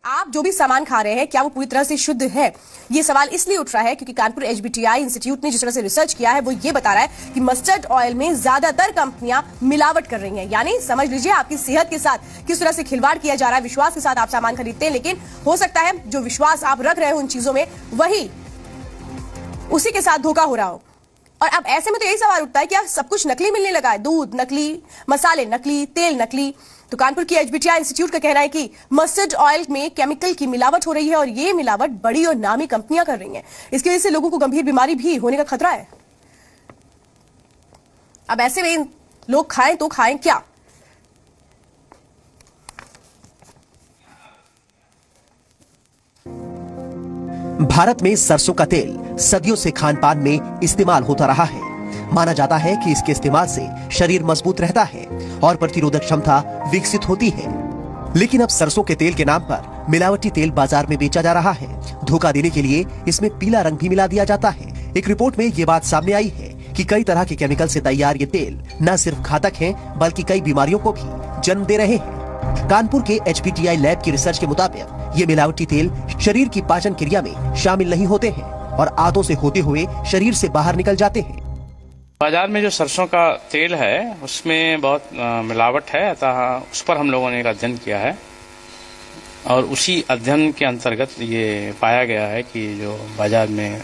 आप जो भी सामान खा रहे हैं क्या वो पूरी तरह से शुद्ध है? ये सवाल इसलिए उठ रहा है क्योंकि कानपुर एचबीटीआई इंस्टीट्यूट ने जिस तरह से रिसर्च किया है वो ये बता रहा है कि मस्टर्ड ऑयल में ज्यादातर कंपनियां मिलावट कर रही हैं। यानी समझ लीजिए आपकी सेहत के साथ किस तरह से खिलवाड़ किया जा रहा है। विश्वास के साथ आप सामान खरीदते हैं, लेकिन हो सकता है जो विश्वास आप रख रहे हो उन चीजों में वही उसी के साथ धोखा हो रहा हो। और अब ऐसे में तो यही सवाल उठता है कि यार सब कुछ नकली मिलने लगा है, दूध नकली, मसाले नकली, तेल नकली। तो कानपुर की एचबीटीआई इंस्टीट्यूट का कहना है कि मस्टर्ड ऑयल में केमिकल की मिलावट हो रही है और ये मिलावट बड़ी और नामी कंपनियां कर रही हैं। इसकी वजह से लोगों को गंभीर बीमारी भी होने का खतरा है। अब ऐसे में लोग खाएं तो खाएं क्या? भारत में सरसों का तेल सदियों से खान पान में इस्तेमाल होता रहा है। माना जाता है कि इसके इस्तेमाल से शरीर मजबूत रहता है और प्रतिरोधक क्षमता विकसित होती है। लेकिन अब सरसों के तेल के नाम पर मिलावटी तेल बाजार में बेचा जा रहा है। धोखा देने के लिए इसमें पीला रंग भी मिला दिया जाता है। एक रिपोर्ट में ये बात सामने आई है कि कई तरह के केमिकल से तैयार ये तेल न सिर्फ घातक है बल्कि कई बीमारियों को भी जन्म दे रहे हैं। कानपुर के एचबीटीआई लैब की रिसर्च के मुताबिक ये मिलावटी तेल शरीर की पाचन क्रिया में शामिल नहीं होते हैं और आंतों से होते हुए शरीर से बाहर निकल जाते हैं। बाजार में जो सरसों का तेल है उसमें बहुत मिलावट है, अतः उस पर हम लोगों ने एक अध्ययन किया है और उसी अध्ययन के अंतर्गत ये पाया गया है कि जो बाजार में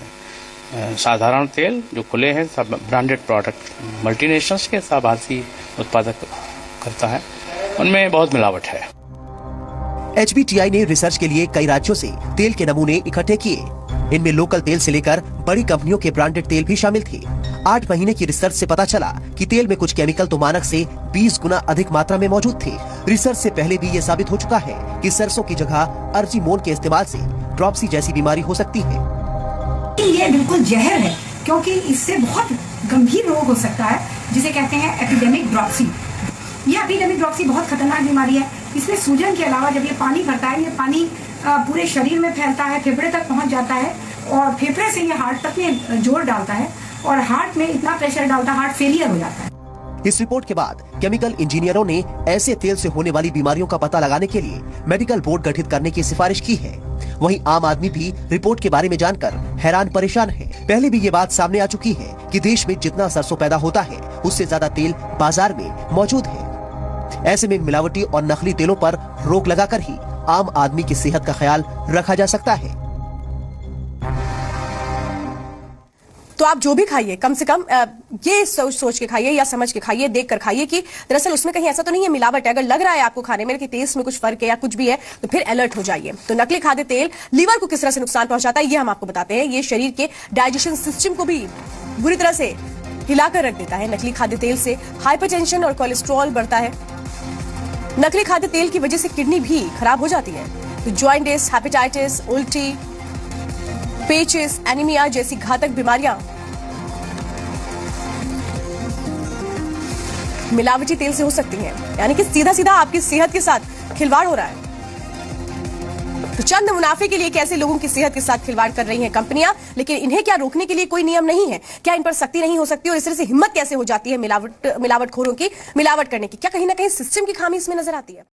साधारण तेल जो खुले हैं सब ब्रांडेड प्रोडक्ट मल्टीनेशनल्स के सब भारतीय उत्पादक करता है, उनमें बहुत मिलावट है। एचबीटीआई ने रिसर्च के लिए कई राज्यों से तेल के नमूने इकट्ठे किए। इनमें लोकल तेल से लेकर बड़ी कंपनियों के ब्रांडेड तेल भी शामिल थे। 8 महीने की रिसर्च से पता चला कि तेल में कुछ केमिकल तो मानक से 20 गुना अधिक मात्रा में मौजूद थे। रिसर्च से पहले भी ये साबित हो चुका है कि सरसों की जगह अर्जिमोन के इस्तेमाल से ड्रॉपसी जैसी बीमारी हो सकती है। ये बिल्कुल जहर है क्योंकि इससे बहुत गंभीर रोग हो सकता है जिसे कहते हैं एपिडेमिक ड्रॉपसी। ये एपिडेमिक ड्रॉपसी बहुत खतरनाक बीमारी है। इसमें सूजन के अलावा जब ये पानी भरता है, ये पानी पूरे शरीर में फैलता है, फेफड़े तक पहुंच जाता है और फेफड़े से ये हार्ट तक में जोर डालता है और हार्ट में इतना प्रेशर डालता है, हार्ट फेलियर हो जाता है। इस रिपोर्ट के बाद केमिकल इंजीनियरों ने ऐसे तेल से होने वाली बीमारियों का पता लगाने के लिए मेडिकल बोर्ड गठित करने की सिफारिश की है। वहीं आम आदमी भी रिपोर्ट के बारे में जानकर हैरान परेशान है। पहले भी ये बात सामने आ चुकी है कि देश में जितना सरसों पैदा होता है उससे ज्यादा तेल बाजार में मौजूद है। ऐसे में मिलावटी और नकली तेलों पर रोक लगाकर ही आम आदमी की सेहत का ख्याल रखा जा सकता है। तो आप जो भी खाइए कम से कम ये सोच के खाइए या समझ के खाइए, देख कर खाइए कि दरअसल उसमें कहीं ऐसा तो नहीं है मिलावट है। अगर लग रहा है आपको खाने में कि टेस्ट में कुछ फर्क है या कुछ भी है तो फिर अलर्ट हो जाइए। तो नकली खाद्य तेल लीवर को किस तरह से नुकसान पहुंचाता है ये हम आपको बताते हैं। ये शरीर के डाइजेशन सिस्टम को भी बुरी तरह से हिलाकर रख देता है। नकली खाद्य तेल से हाइपरटेंशन और कोलेस्ट्रॉल बढ़ता है। नकली खाद्य तेल की वजह से किडनी भी खराब हो जाती है। तो जॉइंटिस, हेपेटाइटिस, उल्टी, पेचिस, एनीमिया जैसी घातक बीमारियां मिलावटी तेल से हो सकती हैं। यानी कि सीधा सीधा आपकी सेहत के साथ खिलवाड़ हो रहा है। तो चंद मुनाफे के लिए कैसे लोगों की सेहत के साथ खिलवाड़ कर रही हैं कंपनियां, लेकिन इन्हें क्या रोकने के लिए कोई नियम नहीं है? क्या इन पर सख्ती नहीं हो सकती? और इस तरह से हिम्मत कैसे हो जाती है मिलावटखोरों की मिलावट करने की? क्या कहीं ना कहीं सिस्टम की खामी इसमें नजर आती है?